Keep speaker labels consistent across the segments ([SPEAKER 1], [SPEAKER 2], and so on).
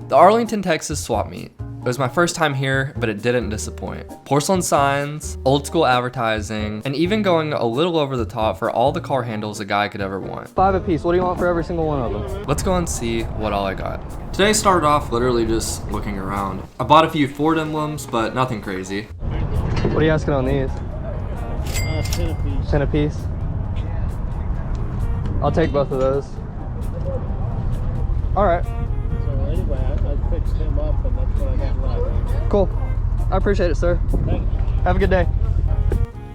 [SPEAKER 1] The Arlington, Texas swap meet. It was my first time here, but it didn't disappoint. Porcelain signs, old school advertising, and even going a little over the top for all the car handles a guy could ever want.
[SPEAKER 2] 5 a piece. What do you want for every single one of them?
[SPEAKER 1] Let's go and see what all I got. Today started off literally just looking around. I bought a few Ford emblems, but nothing crazy.
[SPEAKER 2] What are you asking on these?
[SPEAKER 3] 10 a piece.
[SPEAKER 2] 10 a piece? I'll take both of those. All right.
[SPEAKER 3] So anyway, I fixed him up and that's what I got left.
[SPEAKER 2] Cool. I appreciate it, sir.
[SPEAKER 3] Thank you.
[SPEAKER 2] Have a good day.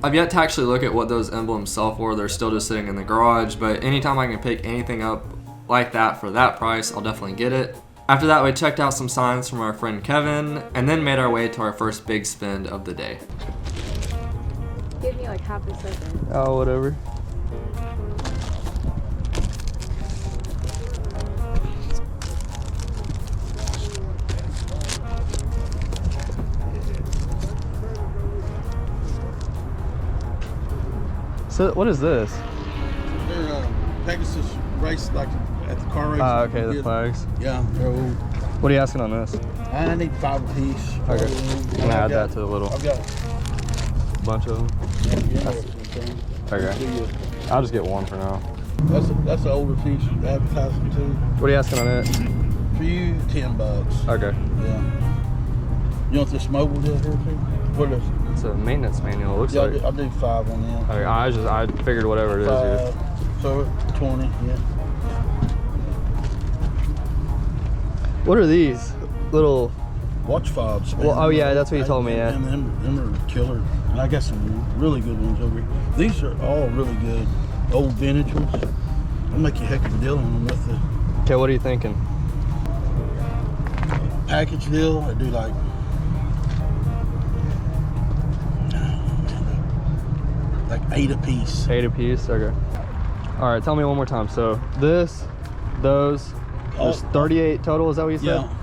[SPEAKER 1] I've yet to actually look at what those emblems sell for. They're still just sitting in the garage, but anytime I can pick anything up like that for that price, I'll definitely get it. After that, we checked out some signs from our friend Kevin, and then made our way to our first big spend of the day.
[SPEAKER 4] Give me like half a second.
[SPEAKER 2] Oh, whatever. So, what is this?
[SPEAKER 5] They're Pegasus race, like at the car race.
[SPEAKER 2] Ah, okay, the flags.
[SPEAKER 5] Yeah, they're old.
[SPEAKER 2] What are you asking on this?
[SPEAKER 5] I need 5 a piece.
[SPEAKER 2] Okay. I'm gonna add that to the little
[SPEAKER 5] I've got
[SPEAKER 2] bunch of them. Okay. I'll just get one for now.
[SPEAKER 5] That's the older piece advertising too.
[SPEAKER 2] What are you asking on it?
[SPEAKER 5] For you, $10.
[SPEAKER 2] Okay.
[SPEAKER 5] Yeah. You want this mobile deal here too? What is it?
[SPEAKER 2] It's a maintenance manual. It looks
[SPEAKER 5] Yeah,
[SPEAKER 2] like.
[SPEAKER 5] I'll do 5 on them.
[SPEAKER 2] Okay, I figured whatever it is.
[SPEAKER 5] 5, so 20. Yeah.
[SPEAKER 2] What are these little?
[SPEAKER 5] Watch fobs. Man.
[SPEAKER 2] Well, oh yeah, that's what you told me. Yeah.
[SPEAKER 5] Man, them are killer. And I got some really good ones over here. These are all really good, old vintage ones. I'll make you a heck of a deal on them with the
[SPEAKER 2] Okay, what are you thinking?
[SPEAKER 5] package deal. I do like like 8 a piece.
[SPEAKER 2] 8 a piece. Okay. All right. Tell me one more time. So this, those. There's 38 total. Is that what you said?
[SPEAKER 5] Yeah.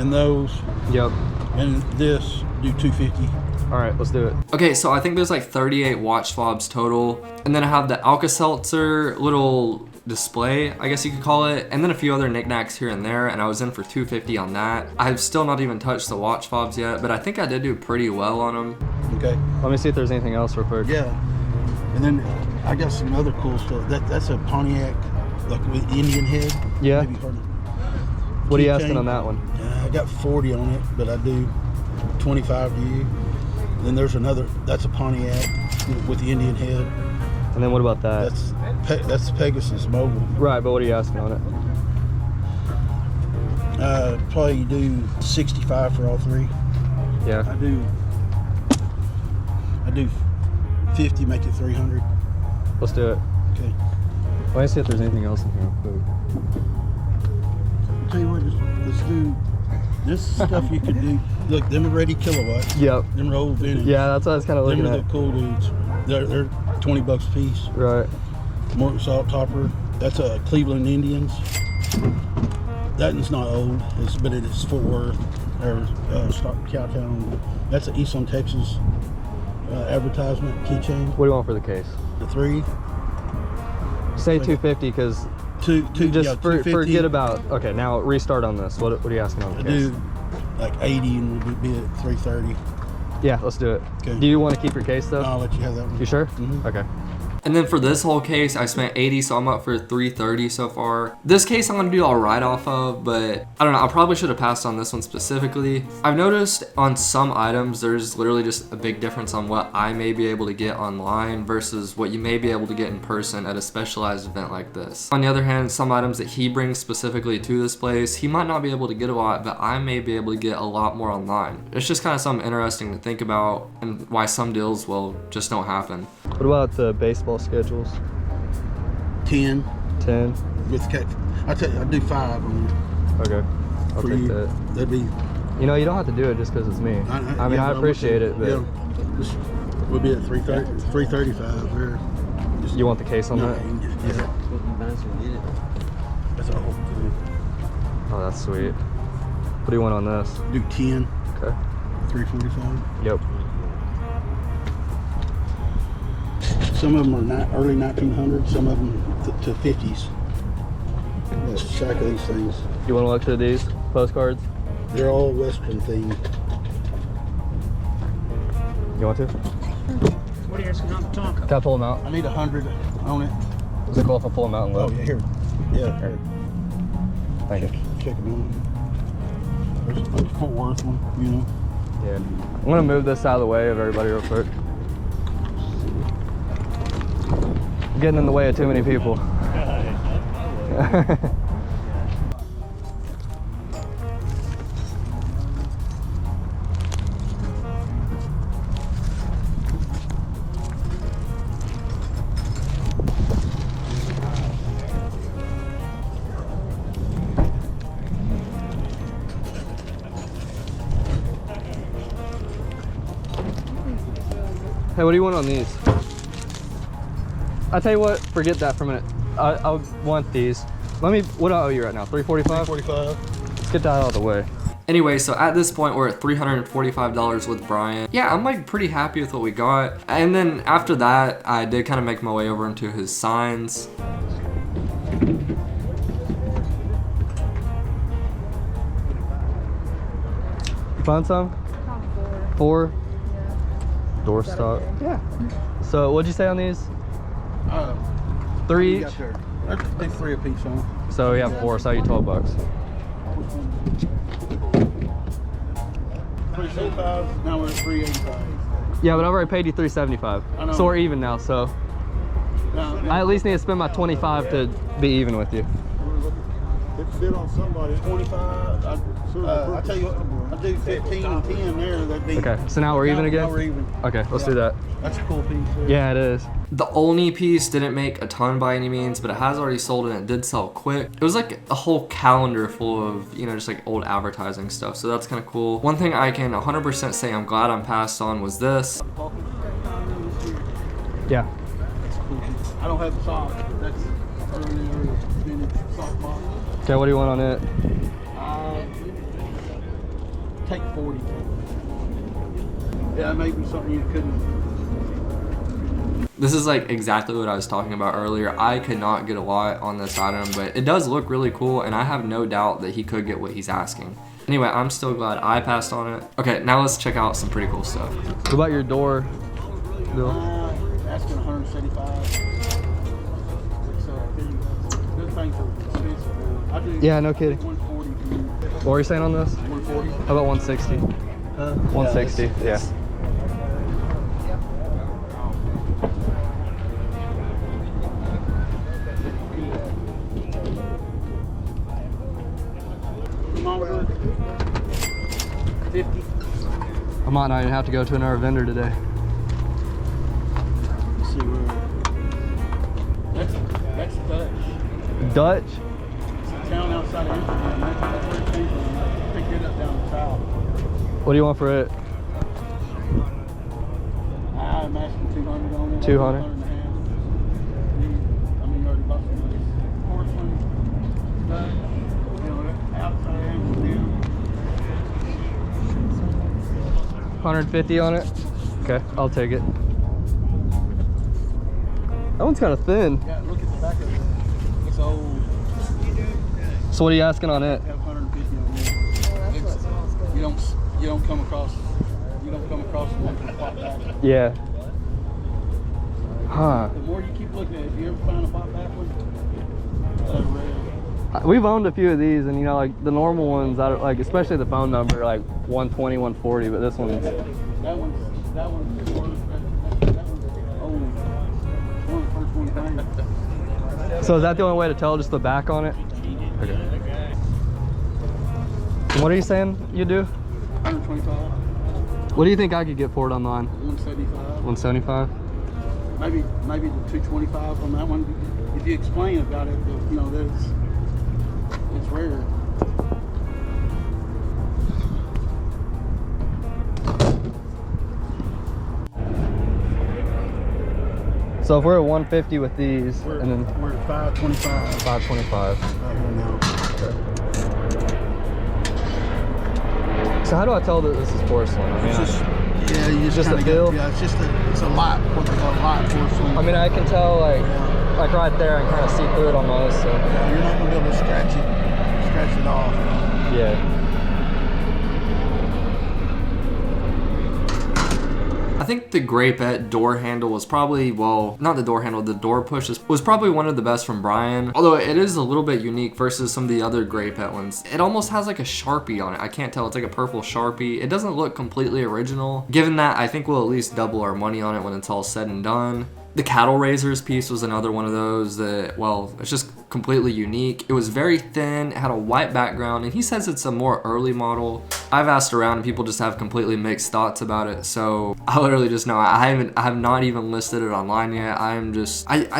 [SPEAKER 5] And those.
[SPEAKER 2] Yep.
[SPEAKER 5] And this do 250.
[SPEAKER 2] All right. Let's do it.
[SPEAKER 1] Okay, so I think there's like 38 watch fobs total. And then I have the Alka-Seltzer little display, I guess you could call it. And then a few other knickknacks here and there. And I was in for 250 on that. I've still not even touched the watch fobs yet, but I think I did do pretty well on them.
[SPEAKER 5] Okay.
[SPEAKER 2] Let me see if there's anything else real quick.
[SPEAKER 5] Yeah. And then I got some other cool stuff. That's a Pontiac, like with Indian head.
[SPEAKER 2] Yeah.
[SPEAKER 5] Maybe hard to-
[SPEAKER 2] What are you
[SPEAKER 5] keychain.
[SPEAKER 2] asking on that one?
[SPEAKER 5] I got 40 on it, but I do 25 to you. Then there's another, that's a Pontiac with the Indian head.
[SPEAKER 2] And then what about that?
[SPEAKER 5] That's Pegasus Mobile.
[SPEAKER 2] Right, but what are you asking on it?
[SPEAKER 5] Probably do 65 for all 3.
[SPEAKER 2] Yeah.
[SPEAKER 5] I do 50, make it 300.
[SPEAKER 2] Let's do it.
[SPEAKER 5] Okay.
[SPEAKER 2] Let me see if there's anything else in here real quick.
[SPEAKER 5] Tell you what, let's do this stuff you could do. Look, them are ready kilowatts.
[SPEAKER 2] Yep.
[SPEAKER 5] Them are old vintage.
[SPEAKER 2] Yeah, that's what I was kind of looking
[SPEAKER 5] Them are
[SPEAKER 2] at.
[SPEAKER 5] the cool dudes. They're $20 a piece.
[SPEAKER 2] Right.
[SPEAKER 5] Morton Salt Topper. That's a Cleveland Indians. That one's not old, but it is Fort Worth or Cowtown. That's an Eastland, Texas advertisement keychain.
[SPEAKER 2] What do you want for the case?
[SPEAKER 5] The 3.
[SPEAKER 2] Say 250 because
[SPEAKER 5] Two,
[SPEAKER 2] just
[SPEAKER 5] yeah, 250.
[SPEAKER 2] forget about. Okay, now restart on this. What are you asking on the
[SPEAKER 5] I
[SPEAKER 2] case?
[SPEAKER 5] do like 80 and we'll be at 330.
[SPEAKER 2] Yeah, let's do it.
[SPEAKER 5] Okay.
[SPEAKER 2] Do you want to keep your case though?
[SPEAKER 5] I'll let you have that one.
[SPEAKER 2] You sure?
[SPEAKER 5] Mhm.
[SPEAKER 2] Okay.
[SPEAKER 1] And then for this whole case, I spent 80, so I'm up for 330 so far. This case I'm gonna do all right off of, but I don't know, I probably should have passed on this one specifically. I've noticed on some items, there's literally just a big difference on what I may be able to get online versus what you may be able to get in person at a specialized event like this. On the other hand, some items that he brings specifically to this place, he might not be able to get a lot, but I may be able to get a lot more online. It's just kind of something interesting to think about and why some deals, well, just don't happen.
[SPEAKER 2] What about the baseball schedules?
[SPEAKER 5] 10
[SPEAKER 2] 10.
[SPEAKER 5] with cake. I tell you, I do 5 on
[SPEAKER 2] Okay. I'll
[SPEAKER 5] for
[SPEAKER 2] take
[SPEAKER 5] you.
[SPEAKER 2] that.
[SPEAKER 5] That'd be.
[SPEAKER 2] You know, you don't have to do it just because it's me. I mean,
[SPEAKER 5] yeah,
[SPEAKER 2] I appreciate it, but
[SPEAKER 5] yeah, we'll be at 330, 335 there.
[SPEAKER 2] you want the case on
[SPEAKER 5] No,
[SPEAKER 2] that?
[SPEAKER 5] yeah. That's all.
[SPEAKER 2] Oh, that's sweet. What do you want on this?
[SPEAKER 5] Do 10,
[SPEAKER 2] Okay.
[SPEAKER 5] 345.
[SPEAKER 2] Yep.
[SPEAKER 5] Some of them are early 1900s, some of them to 50s. Let's stack of these things.
[SPEAKER 2] You want to look through these? postcards?
[SPEAKER 5] They're all Western themed.
[SPEAKER 2] You want to?
[SPEAKER 3] What are you asking on the top?
[SPEAKER 2] Can I pull them out?
[SPEAKER 5] I need 100 on it.
[SPEAKER 2] Is it cool if I pull them out and
[SPEAKER 5] Oh,
[SPEAKER 2] look?
[SPEAKER 5] yeah, here. Yeah, here.
[SPEAKER 2] Thank you.
[SPEAKER 5] Check them out. There's a Fort Worth one, you know.
[SPEAKER 2] Yeah. I'm gonna move this out of the way of everybody real quick. I'm getting in the way of too many people. Hey, what do you want on these? I'll tell you what, forget that for a minute. I want these. Let me, what do I owe you right now? $345?
[SPEAKER 5] $45.
[SPEAKER 2] Let's get that out of the way.
[SPEAKER 1] Anyway, so at this point, we're at $345 with Brian. Yeah, I'm like pretty happy with what we got. And then after that, I did kind of make my way over into his signs.
[SPEAKER 2] You found some? Four? Doorstop. Yeah. So what'd you say on these? Three each?
[SPEAKER 5] Got there. They're 3 a piece on.
[SPEAKER 2] So we have 4, so I owe you 12 bucks.
[SPEAKER 5] 375. Now we're at 385.
[SPEAKER 2] Yeah, but I've already paid you 375.
[SPEAKER 5] I know.
[SPEAKER 2] So we're even now, so I at least need to spend my 25 to be even with you.
[SPEAKER 3] It's bid on somebody.
[SPEAKER 5] 25. I tell you what, I'll do 15 and 10 there. That'd be.
[SPEAKER 2] Okay, so now we're even again?
[SPEAKER 5] Now we're even.
[SPEAKER 2] Okay, let's do that.
[SPEAKER 5] That's a cool piece there.
[SPEAKER 2] Yeah, it is.
[SPEAKER 1] The Olney piece didn't make a ton by any means, but it has already sold and it did sell quick. It was like a whole calendar full of, you know, just like old advertising stuff. So that's kind of cool. One thing I can 100% say I'm glad I'm passed on was this.
[SPEAKER 2] Yeah.
[SPEAKER 5] That's a cool piece. I don't have the sock. That's early vintage sock box.
[SPEAKER 2] Okay, what do you want on it?
[SPEAKER 5] Take 40. Yeah, maybe something you couldn't.
[SPEAKER 1] This is like exactly what I was talking about earlier. I could not get a lot on this item, but it does look really cool, and I have no doubt that he could get what he's asking. Anyway, I'm still glad I passed on it. Okay, now let's check out some pretty cool stuff.
[SPEAKER 2] What about your door, Bill?
[SPEAKER 5] Asking 175. It's good thing for expensive. I do.
[SPEAKER 2] Yeah, no kidding.
[SPEAKER 5] 140.
[SPEAKER 2] What were you saying on this?
[SPEAKER 5] 140.
[SPEAKER 2] How about 160? 160, yeah.
[SPEAKER 5] Thermometer. 50.
[SPEAKER 2] I might not even have to go to another vendor today.
[SPEAKER 5] Let's see where. That's Dutch.
[SPEAKER 2] Dutch?
[SPEAKER 5] It's a town outside of Amsterdam. That's where it came from. Picked it up down the south.
[SPEAKER 2] What do you want for it?
[SPEAKER 5] I'm asking 200 on it.
[SPEAKER 2] 200?
[SPEAKER 5] 100 and a half. I mean, you already bought some of this porcelain stuff. You know, outside Amsterdam.
[SPEAKER 2] 150 on it? Okay, I'll take it. That one's kind of thin.
[SPEAKER 5] Yeah, look at the back of it. It's old.
[SPEAKER 2] So what are you asking on it?
[SPEAKER 5] Have 150 on it. You don't come across one from pop back.
[SPEAKER 2] Yeah. Huh.
[SPEAKER 5] The more you keep looking at it, if you ever find a pop back one, that's rare.
[SPEAKER 2] We've owned a few of these, and you know, like the normal ones, I don't, like especially the phone number, like 120, 140, but this one's.
[SPEAKER 5] That one's old. One of the first ones made.
[SPEAKER 2] So is that the only way to tell, just the back on it? Okay. And what are you saying you do?
[SPEAKER 5] 125.
[SPEAKER 2] What do you think I could get for it online?
[SPEAKER 5] 175.
[SPEAKER 2] 175?
[SPEAKER 5] Maybe the 225 on that one. If you explain about it, you know, it's rare.
[SPEAKER 2] So if we're at 150 with these,
[SPEAKER 5] We're
[SPEAKER 2] and then
[SPEAKER 5] at 525.
[SPEAKER 2] 525.
[SPEAKER 5] Now.
[SPEAKER 2] So how do I tell that this is porcelain? I mean,
[SPEAKER 5] It's just, yeah, you
[SPEAKER 2] just a
[SPEAKER 5] kinda
[SPEAKER 2] feel?
[SPEAKER 5] Yeah, it's a light, what they call light porcelain.
[SPEAKER 2] I mean, I can tell like right there, I can kind of see through it almost. So.
[SPEAKER 5] Yeah, you're not gonna be able to scratch it off.
[SPEAKER 2] Yeah.
[SPEAKER 1] I think the Grapette door handle was probably, well, not the door handle, the door push was probably one of the best from Brian. Although it is a little bit unique versus some of the other Grapette ones. It almost has like a Sharpie on it. I can't tell, it's like a purple Sharpie. It doesn't look completely original. Given that, I think we'll at least double our money on it when it's all said and done. The cattle raisers piece was another one of those that, well, it's just completely unique. It was very thin, it had a white background, and he says it's a more early model. I've asked around and people just have completely mixed thoughts about it, so I literally just know. I have not even listed it online yet. I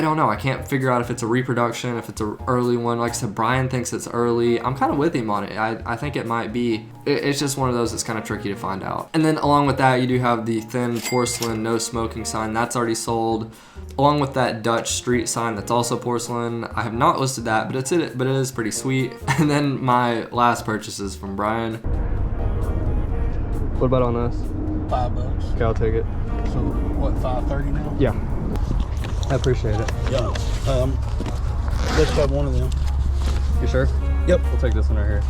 [SPEAKER 1] don't know. I can't figure out if it's a reproduction, if it's an early one. Like I said, Brian thinks it's early. I'm kind of with him on it. I think it might be. It's just one of those that's kind of tricky to find out. And then along with that, you do have the thin porcelain no smoking sign. That's already sold. Along with that Dutch street sign that's also porcelain. I have not listed that, but it is pretty sweet. And then my last purchases from Brian.
[SPEAKER 2] What about on this?
[SPEAKER 5] $5.
[SPEAKER 2] Okay, I'll take it.
[SPEAKER 5] So what, $5.30 now?
[SPEAKER 2] Yeah. I appreciate it.
[SPEAKER 5] Yeah. Let's have one of them.
[SPEAKER 2] You sure?
[SPEAKER 5] Yep.
[SPEAKER 2] We'll take this one right here.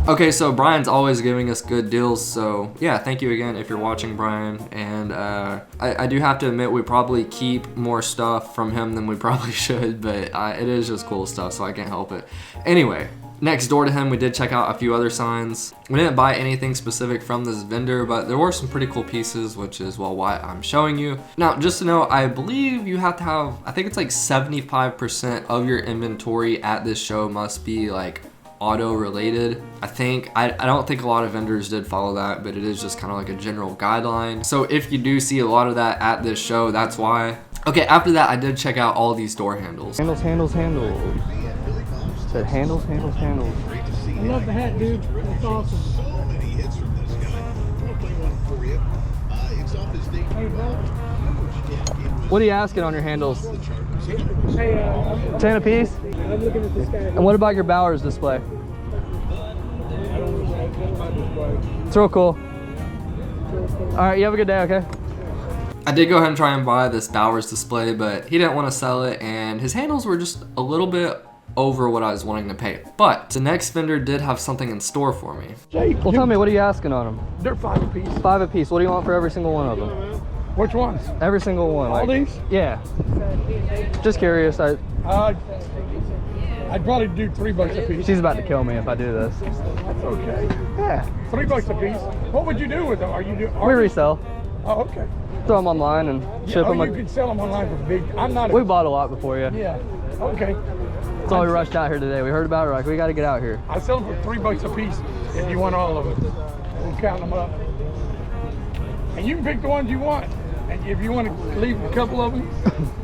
[SPEAKER 1] Okay, so Brian's always giving us good deals, so yeah, thank you again if you're watching, Brian. And I do have to admit, we probably keep more stuff from him than we probably should, but it is just cool stuff, so I can't help it. Anyway, next door to him, we did check out a few other signs. We didn't buy anything specific from this vendor, but there were some pretty cool pieces, which is, well, why I'm showing you. Now, just to know, I believe you have to have, I think it's like 75% of your inventory at this show must be like auto related. I don't think a lot of vendors did follow that, but it is just kind of like a general guideline. So if you do see a lot of that at this show, that's why. Okay, after that, I did check out all these door handles.
[SPEAKER 2] Handles. Said handles.
[SPEAKER 3] I love the hat, dude. That's awesome. Hey, bro.
[SPEAKER 2] What are you asking on your handles?
[SPEAKER 3] Hey,
[SPEAKER 2] 10 a piece?
[SPEAKER 3] I'm looking at this guy.
[SPEAKER 2] And what about your Bowers display? It's real cool. All right, you have a good day, okay?
[SPEAKER 1] I did go ahead and try and buy this Bowers display, but he didn't want to sell it, and his handles were just a little bit over what I was wanting to pay. But the next vendor did have something in store for me.
[SPEAKER 2] Well, tell me, what are you asking on them?
[SPEAKER 3] They're 5 a piece.
[SPEAKER 2] 5 a piece. What do you want for every single one of them?
[SPEAKER 3] Which ones?
[SPEAKER 2] Every single one.
[SPEAKER 3] All
[SPEAKER 2] like,
[SPEAKER 3] these?
[SPEAKER 2] Yeah. Just curious.
[SPEAKER 3] I'd probably do $3 a piece.
[SPEAKER 2] She's about to kill me if I do this.
[SPEAKER 3] That's okay.
[SPEAKER 2] Yeah.
[SPEAKER 3] $3 a piece. What would you do with them?
[SPEAKER 2] We resell.
[SPEAKER 3] Oh, okay.
[SPEAKER 2] Throw them online and ship them.
[SPEAKER 3] You can sell them online for big. I'm not.
[SPEAKER 2] We bought a lot before you.
[SPEAKER 3] Yeah. Okay.
[SPEAKER 2] That's why we rushed out here today. We heard about it. We're like, we got to get out here.
[SPEAKER 3] I sell them for $3 a piece if you want all of them. We'll count them up. And you can pick the ones you want. And if you want to leave a couple of them,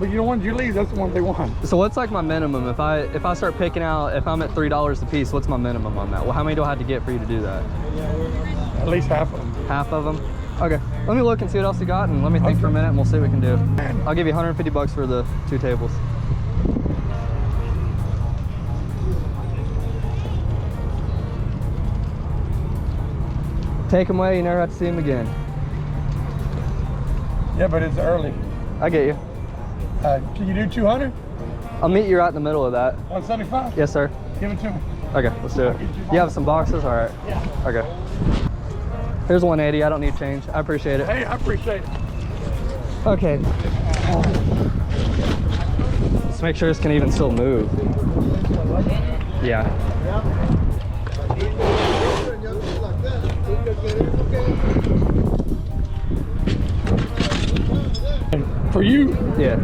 [SPEAKER 3] but the ones you leave, that's the ones they want.
[SPEAKER 2] So what's like my minimum? If I start picking out, if I'm at $3 a piece, what's my minimum on that? Well, how many do I have to get for you to do that?
[SPEAKER 3] At least half of them.
[SPEAKER 2] Half of them? Okay. Let me look and see what else you got, and let me think for a minute, and we'll see what we can do. I'll give you $150 for the 2 tables. Take them away, you never have to see them again.
[SPEAKER 3] Yeah, but it's early.
[SPEAKER 2] I get you.
[SPEAKER 3] Can you do 200?
[SPEAKER 2] I'll meet you right in the middle of that.
[SPEAKER 3] 175?
[SPEAKER 2] Yes, sir.
[SPEAKER 3] Give it to me.
[SPEAKER 2] Okay, let's do it. You have some boxes? All right.
[SPEAKER 3] Yeah.
[SPEAKER 2] Okay. Here's 180. I don't need change. I appreciate it.
[SPEAKER 3] Hey, I appreciate it.
[SPEAKER 2] Okay. Let's make sure this can even still move. Yeah.
[SPEAKER 3] For you,
[SPEAKER 2] Yeah.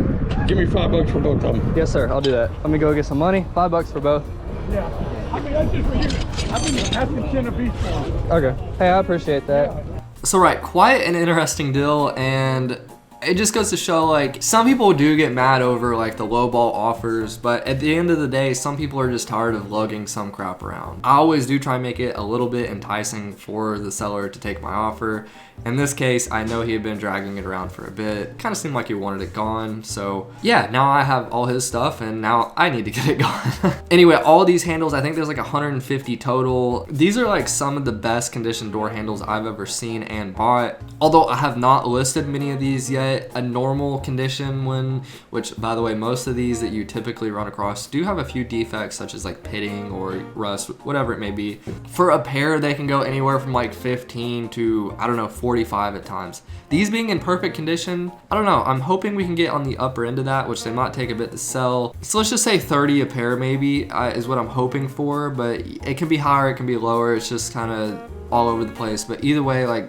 [SPEAKER 3] give me $5 for both of them.
[SPEAKER 2] Yes, sir. I'll do that. Let me go get some money. $5 for both.
[SPEAKER 3] Yeah. I mean, that's just for you. I've been asking 10 a piece for them.
[SPEAKER 2] Okay. Hey, I appreciate that.
[SPEAKER 1] So right, quite an interesting deal, and it just goes to show, like, some people do get mad over like the lowball offers, but at the end of the day, some people are just tired of lugging some crap around. I always do try and make it a little bit enticing for the seller to take my offer. In this case, I know he had been dragging it around for a bit. Kind of seemed like he wanted it gone. So yeah, now I have all his stuff and now I need to get it gone. Anyway, all these handles, I think there's like 150 total. These are like some of the best conditioned door handles I've ever seen and bought. Although I have not listed many of these yet. get a normal condition one, which by the way, most of these that you typically run across do have a few defects such as like pitting or rust, whatever it may be. For a pair, they can go anywhere from like 15 to, I don't know, 45 at times. These being in perfect condition, I don't know, I'm hoping we can get on the upper end of that, which they might take a bit to sell. So let's just say 30 a pair maybe is what I'm hoping for, but it can be higher, it can be lower. It's just kind of all over the place. But either way, like,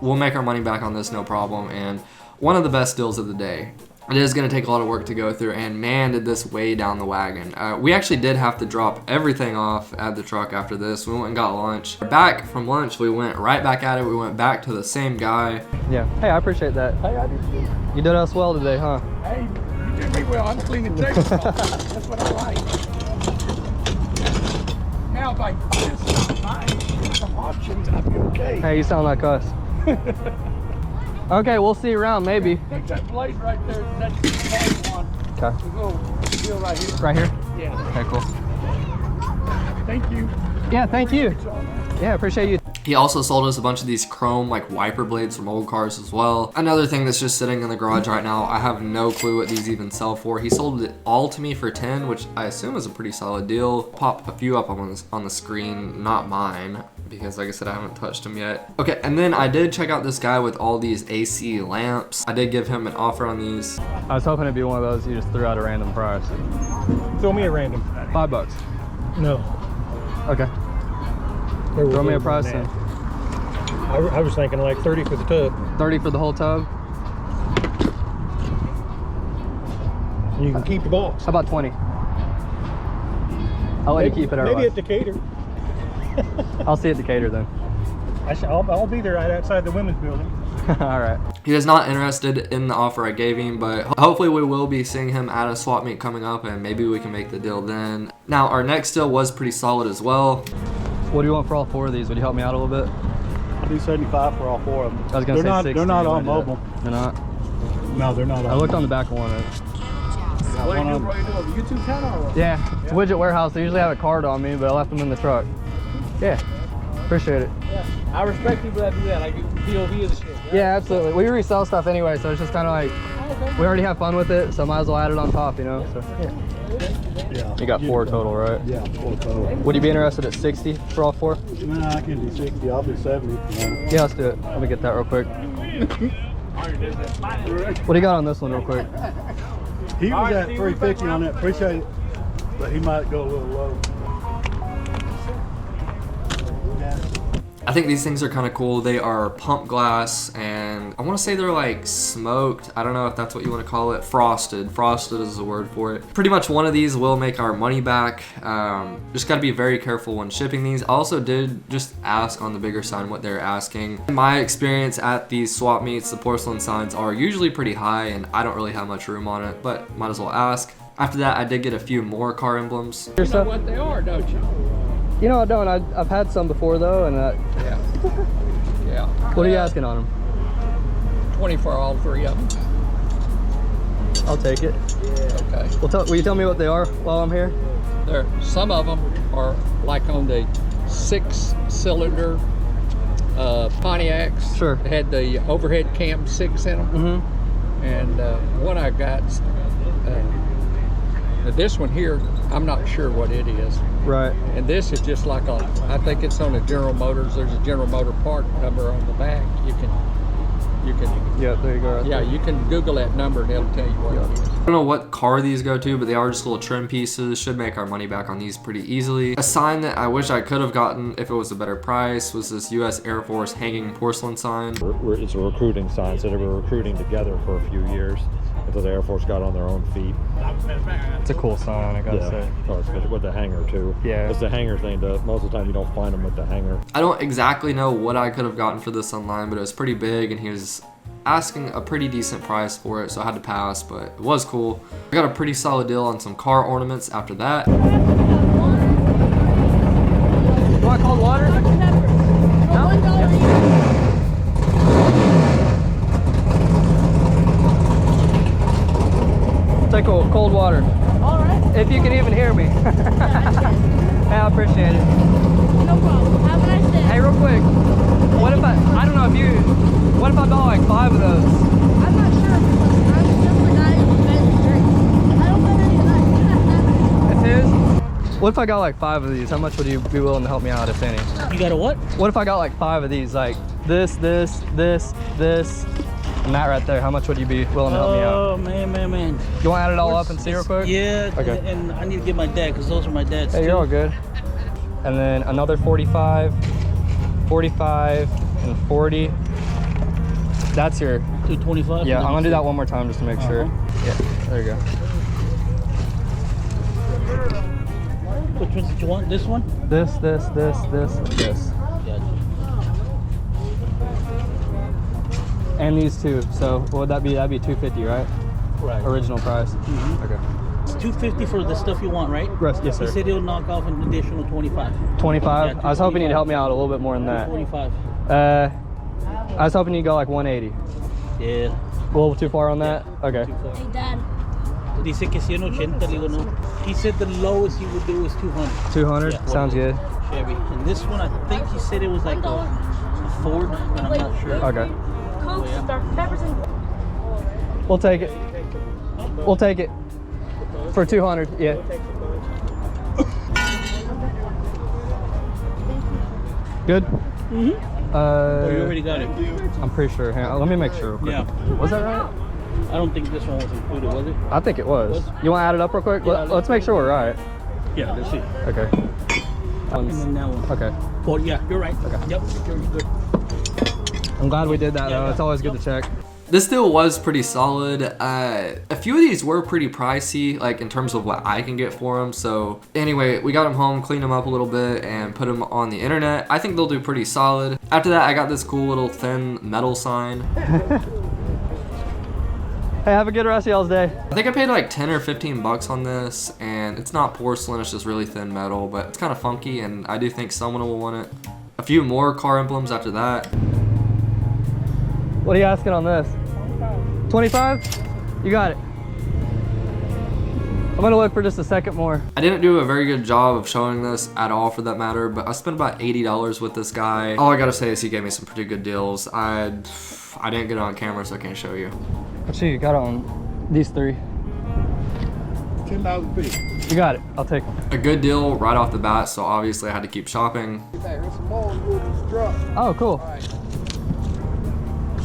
[SPEAKER 1] we'll make our money back on this, no problem. And one of the best deals of the day. It is going to take a lot of work to go through, and man, did this weigh down the wagon. We actually did have to drop everything off at the truck after this. We went and got lunch. Back from lunch, we went right back at it. We went back to the same guy.
[SPEAKER 2] Yeah. Hey, I appreciate that.
[SPEAKER 3] Hey, I do too.
[SPEAKER 2] You did us well today, huh?
[SPEAKER 3] Hey, you did me well. I'm cleaning tables. That's what I like. Now, if I find some options, I'll be okay.
[SPEAKER 2] Hey, you sound like us. Okay, we'll see you around, maybe.
[SPEAKER 3] Take that blade right there. That's the one.
[SPEAKER 2] Okay.
[SPEAKER 3] The little deal right here.
[SPEAKER 2] Right here?
[SPEAKER 3] Yeah.
[SPEAKER 2] Okay, cool.
[SPEAKER 3] Thank you.
[SPEAKER 2] Yeah, thank you. Yeah, appreciate you.
[SPEAKER 1] He also sold us a bunch of these chrome like wiper blades from old cars as well. Another thing that's just sitting in the garage right now, I have no clue what these even sell for. He sold it all to me for 10, which I assume is a pretty solid deal. Pop a few up on the screen, not mine, because like I said, I haven't touched them yet. Okay, and then I did check out this guy with all these AC lamps. I did give him an offer on these.
[SPEAKER 2] I was hoping it'd be one of those you just threw out a random price.
[SPEAKER 6] Throw me a random.
[SPEAKER 2] $5.
[SPEAKER 6] No.
[SPEAKER 2] Okay. Throw me a price then.
[SPEAKER 6] I was thinking like 30 for the tub.
[SPEAKER 2] 30 for the whole tub?
[SPEAKER 6] You can keep the box.
[SPEAKER 2] How about 20? I'll let you keep it.
[SPEAKER 6] Maybe at Decatur.
[SPEAKER 2] I'll see you at Decatur then.
[SPEAKER 6] I'll be there right outside the women's building.
[SPEAKER 2] All right.
[SPEAKER 1] He is not interested in the offer I gave him, but hopefully we will be seeing him at a swap meet coming up, and maybe we can make the deal then. Now, our next deal was pretty solid as well.
[SPEAKER 2] What do you want for all 4 of these? Would you help me out a little bit?
[SPEAKER 5] I'll do 75 for all 4 of them.
[SPEAKER 2] I was gonna say 60.
[SPEAKER 5] They're not all
[SPEAKER 2] but
[SPEAKER 5] mobile.
[SPEAKER 2] They're not?
[SPEAKER 5] No, they're not all
[SPEAKER 2] I looked on the back of one.
[SPEAKER 3] What do you do, bro? You do a YouTube channel or what?
[SPEAKER 2] Yeah, it's Widget Warehouse. They usually have a card on me, but I left them in the truck. Yeah, appreciate it.
[SPEAKER 3] Yeah. I respect people that do that. Like, POV is shit. Right?
[SPEAKER 2] Yeah, absolutely. We resell stuff anyway, so it's just kind of like, we already have fun with it, so might as well add it on top, you know? So, yeah.
[SPEAKER 5] Yeah.
[SPEAKER 2] You got 4 total, right?
[SPEAKER 5] Yeah, 4 total.
[SPEAKER 2] Would you be interested at 60 for all 4?
[SPEAKER 5] No, I can do 60. I'll do 70.
[SPEAKER 2] Yeah, let's do it. Let me get that real quick. What do you got on this one real quick?
[SPEAKER 5] He was at 350 on that. Appreciate it. But he might go a little low.
[SPEAKER 1] I think these things are kind of cool. They are pump glass, and I want to say they're like smoked. I don't know if that's what you want to call it. Frosted. Frosted is the word for it. Pretty much one of these will make our money back. Just got to be very careful when shipping these. I also did just ask on the bigger sign what they're asking. In my experience at these swap meets, the porcelain signs are usually pretty high, and I don't really have much room on it, but might as well ask. After that, I did get a few more car emblems.
[SPEAKER 3] You know what they are, don't you?
[SPEAKER 2] You know, I don't. I've had some before though, and
[SPEAKER 3] Yeah. Yeah.
[SPEAKER 2] what are you asking on them?
[SPEAKER 3] 20 for all 3 of them.
[SPEAKER 2] I'll take it.
[SPEAKER 3] Yeah. Okay.
[SPEAKER 2] Well, will you tell me what they are while I'm here?
[SPEAKER 3] There, some of them are like on the 6-cylinder Pontiacs.
[SPEAKER 2] Sure.
[SPEAKER 3] They had the overhead cam 6 in them.
[SPEAKER 2] Mm-hmm.
[SPEAKER 3] And what I got, this one here, I'm not sure what it is.
[SPEAKER 2] Right.
[SPEAKER 3] And this is just like I think it's on a General Motors. There's a General Motor part number on the back. You can.
[SPEAKER 2] Yeah, there you go. Right
[SPEAKER 3] Yeah,
[SPEAKER 2] there.
[SPEAKER 3] you can Google that number and it'll tell you what it is.
[SPEAKER 1] I don't know what car these go to, but they are just little trim pieces. Should make our money back on these pretty easily. A sign that I wish I could have gotten if it was a better price was this U.S. Air Force hanging porcelain sign.
[SPEAKER 7] It's a recruiting sign, so they were recruiting together for a few years until the Air Force got on their own feet.
[SPEAKER 2] It's a cool sign, I gotta say.
[SPEAKER 7] Oh, especially with the hanger too.
[SPEAKER 2] Yeah.
[SPEAKER 7] It's the hanger thing. Most of the time you don't find them with the hanger.
[SPEAKER 1] I don't exactly know what I could have gotten for this online, but it was pretty big, and he was asking a pretty decent price for it, so I had to pass, but it was cool. I got a pretty solid deal on some car ornaments after that.
[SPEAKER 2] You want cold water? Take a cold water.
[SPEAKER 4] All right.
[SPEAKER 2] If you can even hear me. Yeah, I appreciate it.
[SPEAKER 4] No problem. Have a nice day.
[SPEAKER 2] Hey, real quick. What if I don't know if you, what if I bought like 5 of those?
[SPEAKER 4] I'm not sure if
[SPEAKER 2] What if I got like 5 of these? How much would you be willing to help me out, if any?
[SPEAKER 6] You got a what?
[SPEAKER 2] What if I got like 5 of these? Like this, and that right there. How much would you be willing to help me out?
[SPEAKER 6] Oh, man.
[SPEAKER 2] You want to add it all up and see real quick?
[SPEAKER 6] Yeah,
[SPEAKER 2] Okay.
[SPEAKER 6] And I need to get my dad, because those are my dad's
[SPEAKER 2] Hey,
[SPEAKER 6] too.
[SPEAKER 2] you're all good. And then another 45, 45, and 40. That's your...
[SPEAKER 6] 225?
[SPEAKER 2] Yeah, I'm gonna do that one more time just to make sure. Yeah, there you go.
[SPEAKER 6] Which ones did you want? This one?
[SPEAKER 2] This, and this.
[SPEAKER 6] Gotcha.
[SPEAKER 2] And these two. So what would that be? That'd be 250, right?
[SPEAKER 6] Right.
[SPEAKER 2] Original price. Okay.
[SPEAKER 6] It's 250 for the stuff you want, right?
[SPEAKER 2] Yes,
[SPEAKER 6] He
[SPEAKER 2] sir.
[SPEAKER 6] said he'll knock off an additional 25.
[SPEAKER 2] 25?
[SPEAKER 6] Yeah,
[SPEAKER 2] I was hoping you'd
[SPEAKER 6] 225.
[SPEAKER 2] help me out a little bit more than that.
[SPEAKER 6] 25.
[SPEAKER 2] I was hoping you'd go like 180.
[SPEAKER 6] Yeah.
[SPEAKER 2] A little too far on that? Okay.
[SPEAKER 6] Too far.
[SPEAKER 4] Hey, Dad.
[SPEAKER 6] Dice que 180, digo no. He said the lowest he would do is 200.
[SPEAKER 2] 200?
[SPEAKER 6] Yeah,
[SPEAKER 2] Sounds good.
[SPEAKER 6] Chevy. And this one, I think he said it was like a Ford, but I'm not sure.
[SPEAKER 2] Okay.
[SPEAKER 4] Coke, Dr. Pepper's, and
[SPEAKER 2] We'll take it. We'll take it. For 200, yeah. Good?
[SPEAKER 6] Oh, you already got it.
[SPEAKER 2] I'm pretty sure. Hang on, let me make sure real quick.
[SPEAKER 6] Yeah.
[SPEAKER 2] Was that right?
[SPEAKER 6] I don't think this one was included, was it?
[SPEAKER 2] I think it was. You want to add it up real quick?
[SPEAKER 6] Yeah,
[SPEAKER 2] Let's make sure we're right.
[SPEAKER 6] Yeah, let's see.
[SPEAKER 2] Okay.
[SPEAKER 6] And then that one.
[SPEAKER 2] Okay.
[SPEAKER 6] Oh, yeah, you're right.
[SPEAKER 2] Okay.
[SPEAKER 6] Yep, you're good.
[SPEAKER 2] I'm glad we did that though. It's always good to check.
[SPEAKER 1] This deal was pretty solid. A few of these were pretty pricey, like in terms of what I can get for them. So anyway, we got them home, cleaned them up a little bit, and put them on the internet. I think they'll do pretty solid. After that, I got this cool little thin metal sign.
[SPEAKER 2] Hey, have a good rest of y'all's day.
[SPEAKER 1] I think I paid like 10 or 15 bucks on this, and it's not porcelain, it's just really thin metal, but it's kind of funky, and I do think someone will want it. A few more car emblems after that.
[SPEAKER 2] What are you asking on this? 25? You got it. I'm gonna look for just a second more.
[SPEAKER 1] I didn't do a very good job of showing this at all for that matter, but I spent about $80 with this guy. All I gotta say is he gave me some pretty good deals. I didn't get it on camera, so I can't show you.
[SPEAKER 2] Actually, you got it on these 3.
[SPEAKER 5] $10 a piece.
[SPEAKER 2] You got it. I'll take them.
[SPEAKER 1] A good deal right off the bat, so obviously I had to keep shopping.
[SPEAKER 2] Oh, cool.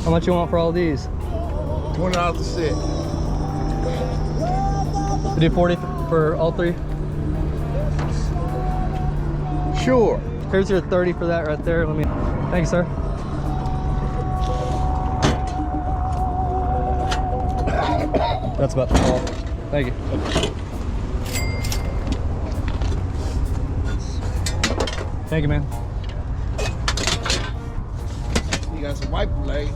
[SPEAKER 2] How much you want for all these?
[SPEAKER 5] $20 a set.
[SPEAKER 2] We do 40 for all 3?
[SPEAKER 5] Sure.
[SPEAKER 2] Here's your 30 for that right there. Let me. Thanks, sir. That's about the call. Thank you. Thank you, man.
[SPEAKER 5] You got some wiper blades.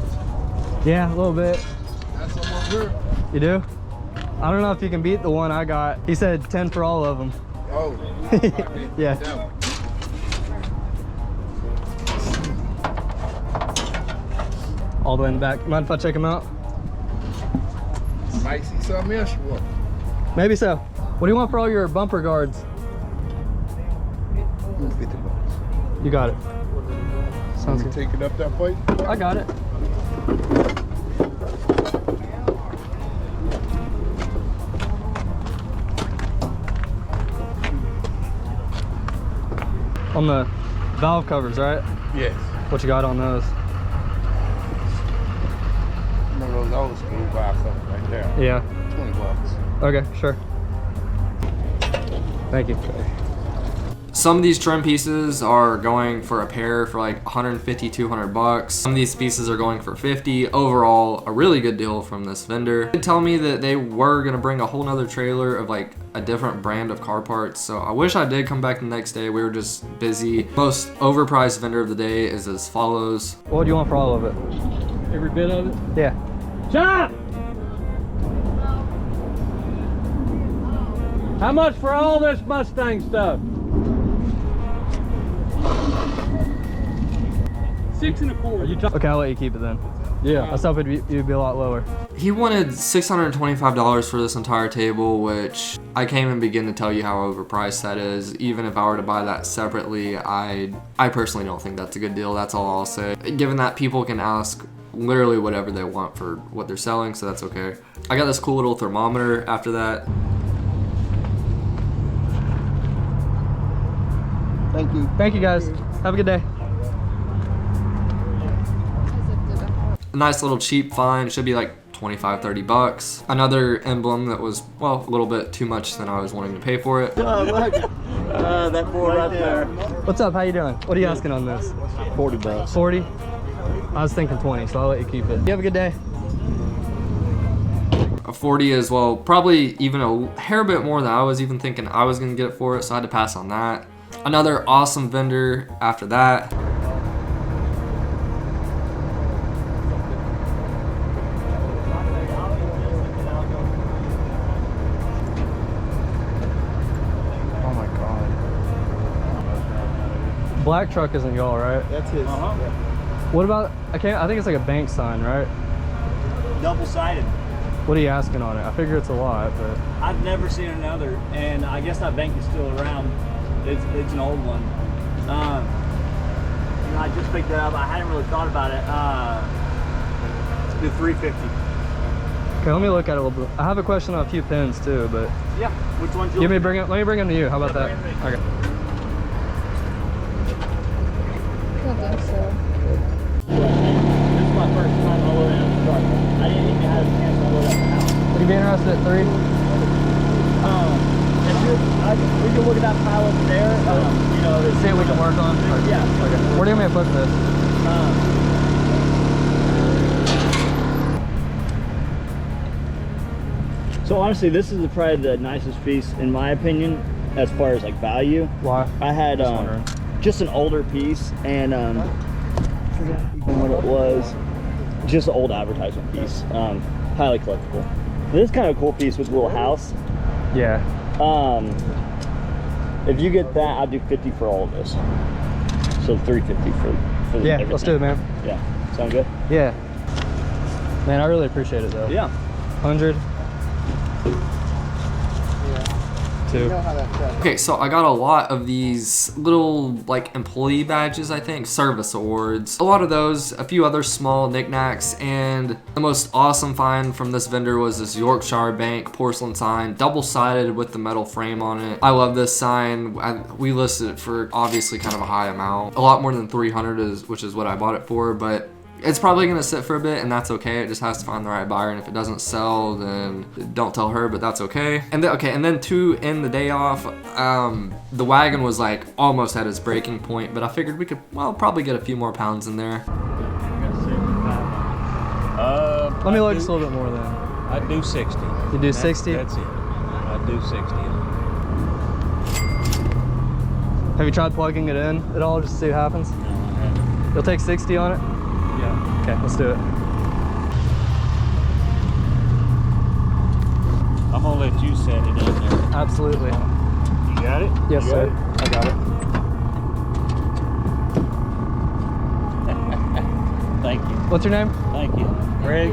[SPEAKER 2] Yeah, a little bit.
[SPEAKER 5] Got some up here.
[SPEAKER 2] You do? I don't know if you can beat the one I got. He said 10 for all of them.
[SPEAKER 5] Oh.
[SPEAKER 2] Yeah. All the way in the back. Mind if I check them out?
[SPEAKER 5] Might see something else you want.
[SPEAKER 2] Maybe so. What do you want for all your bumper guards?
[SPEAKER 5] 50 bucks.
[SPEAKER 2] You got it. Sounds
[SPEAKER 5] Let me
[SPEAKER 2] good.
[SPEAKER 5] take it up that way.
[SPEAKER 2] I got it. On the valve covers, right?
[SPEAKER 5] Yes.
[SPEAKER 2] What you got on those?
[SPEAKER 5] One of those old school valve covers right there.
[SPEAKER 2] Yeah.
[SPEAKER 5] 20 bucks.
[SPEAKER 2] Okay, sure. Thank you.
[SPEAKER 1] Some of these trim pieces are going for a pair for like 150, 200 bucks. Some of these pieces are going for 50. Overall, a really good deal from this vendor. They did tell me that they were gonna bring a whole nother trailer of like a different brand of car parts. So I wish I did come back the next day. We were just busy. Most overpriced vendor of the day is as follows.
[SPEAKER 2] What do you want for all of it?
[SPEAKER 6] Every bit of it?
[SPEAKER 2] Yeah.
[SPEAKER 6] John! How much for all this Mustang stuff? 6 1/4.
[SPEAKER 2] Okay, I'll let you keep it then.
[SPEAKER 6] Yeah.
[SPEAKER 2] I was hoping you'd be a lot lower.
[SPEAKER 1] He wanted $625 for this entire table, which I can't even begin to tell you how overpriced that is. Even if I were to buy that separately, I personally don't think that's a good deal. That's all I'll say. Given that people can ask literally whatever they want for what they're selling, so that's okay. I got this cool little thermometer after that.
[SPEAKER 5] you.
[SPEAKER 2] Thank you guys. Have a good day.
[SPEAKER 1] A nice little cheap find, should be like 25, 30 bucks. Another emblem that was, well, a little bit too much than I was wanting to pay for it.
[SPEAKER 6] That board right there.
[SPEAKER 2] What's up? How you doing? What are you asking on this?
[SPEAKER 7] 40 bucks.
[SPEAKER 2] 40? I was thinking 20, so I'll let you keep it. You have a good day.
[SPEAKER 1] A 40 as well, probably even a hair bit more than I was even thinking I was gonna get it for it, so I had to pass on that. Another awesome vendor after that.
[SPEAKER 2] Oh my god. Black truck isn't y'all, right?
[SPEAKER 6] That's his.
[SPEAKER 2] What about, I think it's like a bank sign, right?
[SPEAKER 6] Double-sided.
[SPEAKER 2] What are you asking on it? I figure it's a lot, but
[SPEAKER 6] I've never seen another, and I guess that bank is still around. It's an old one. I just picked it up. I hadn't really thought about it. The 350.
[SPEAKER 2] okay, let me look at it a little bit. I have a question on a few pins too, but
[SPEAKER 6] Yeah. Which one's
[SPEAKER 2] let me bring them to you. How about that?
[SPEAKER 6] bring 'em to me.
[SPEAKER 2] Okay.
[SPEAKER 4] I don't think so.
[SPEAKER 6] This is my first time all the way down the truck. I didn't even have a chance to load up the house.
[SPEAKER 2] Would you be interested at 3?
[SPEAKER 6] We can look at that pile over there.
[SPEAKER 2] See what we can work on?
[SPEAKER 6] Yeah.
[SPEAKER 2] Okay. Where do you want me to put this?
[SPEAKER 6] So honestly, this is probably the nicest piece in my opinion, as far as like value.
[SPEAKER 2] Why?
[SPEAKER 6] I had
[SPEAKER 2] Just wondering.
[SPEAKER 6] just an older piece, and I forgot what it was. Just an old advertisement piece, highly collectible. This is kind of a cool piece with a little house.
[SPEAKER 2] Yeah.
[SPEAKER 6] If you get that, I'll do 50 for all of this. So 350 for
[SPEAKER 2] Yeah,
[SPEAKER 6] everything.
[SPEAKER 2] let's do it, man.
[SPEAKER 6] Yeah, sound good?
[SPEAKER 2] Yeah. Man, I really appreciate it though.
[SPEAKER 6] Yeah.
[SPEAKER 2] 100. 2.
[SPEAKER 1] Okay, so I got a lot of these little like employee badges, I think, service awards. A lot of those, a few other small knickknacks, and the most awesome find from this vendor was this Yorkshire Bank porcelain sign, double-sided with the metal frame on it. I love this sign. We listed it for obviously kind of a high amount, a lot more than 300 which is what I bought it for, but it's probably gonna sit for a bit, and that's okay. It just has to find the right buyer, and if it doesn't sell, then don't tell her, but that's okay. And then to end the day off, the wagon was like almost at its breaking point, but I figured we could, well, probably get a few more pounds in there.
[SPEAKER 2] Let me look just a little bit more then.
[SPEAKER 8] I do 60.
[SPEAKER 2] You do 60?
[SPEAKER 8] That's it. I do 60.
[SPEAKER 2] Have you tried plugging it in at all just to see what happens?
[SPEAKER 8] No, I haven't.
[SPEAKER 2] You'll take 60 on it?
[SPEAKER 8] Yeah.
[SPEAKER 2] Okay, let's do it.
[SPEAKER 8] I'm gonna let you set it in there.
[SPEAKER 2] Absolutely.
[SPEAKER 8] You got it?
[SPEAKER 2] Yes,
[SPEAKER 8] You
[SPEAKER 2] sir.
[SPEAKER 8] got
[SPEAKER 2] I got it.
[SPEAKER 8] it? Thank you.
[SPEAKER 2] What's your name?
[SPEAKER 8] Thank you. Greg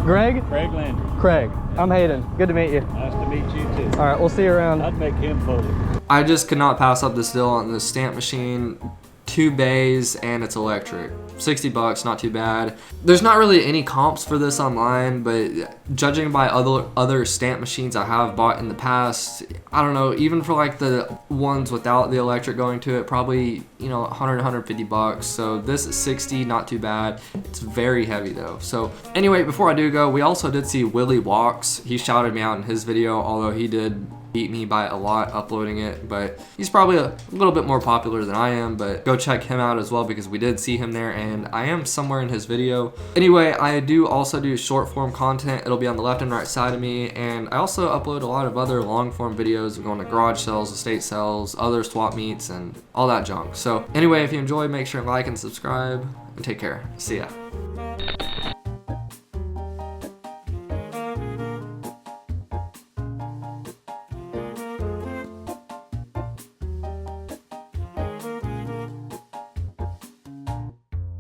[SPEAKER 2] Greg?
[SPEAKER 8] Landry.
[SPEAKER 2] Craig. I'm Hayden. Good to meet you.
[SPEAKER 8] Nice to meet you too.
[SPEAKER 2] All right, we'll see you around.
[SPEAKER 8] I'd make him fully.
[SPEAKER 1] I just could not pass up this deal on the stamp machine. 2 bays and it's electric. 60 bucks, not too bad. There's not really any comps for this online, but judging by other stamp machines I have bought in the past, I don't know, even for like the ones without the electric going to it, probably, you know, 100, 150 bucks. So this is 60, not too bad. It's very heavy though. So anyway, before I do go, we also did see Willie Walks. He shouted me out in his video, although he did beat me by a lot uploading it, but he's probably a little bit more popular than I am. But go check him out as well, because we did see him there and I am somewhere in his video. Anyway, I do also do short form content. It'll be on the left and right side of me, and I also upload a lot of other long form videos. We're going to garage sales, estate sales, other swap meets, and all that junk. So anyway, if you enjoy, make sure to like and subscribe, and take care. See ya.